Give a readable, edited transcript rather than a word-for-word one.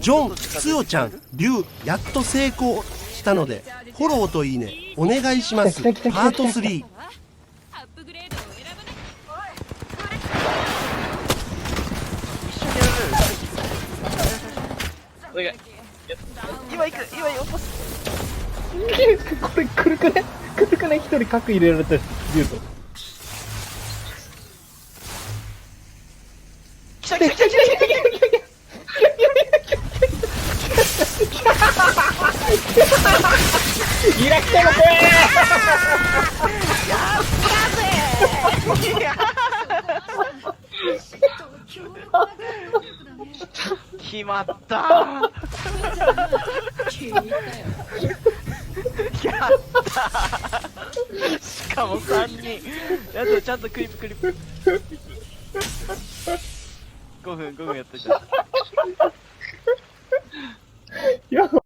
ジョン、つよちゃん、リュウ、やっと成功したのでフォローといいねお願いします。パート3。アップグレードを選ばなお願い。今行く、今起こす。これくるくね一人核入れられたり言うと。来た来た来た来た来た来ギラ来たのこ決まった急に言ったよ。やったしかも3人やっとちゃんとクリップ5分やっといたやば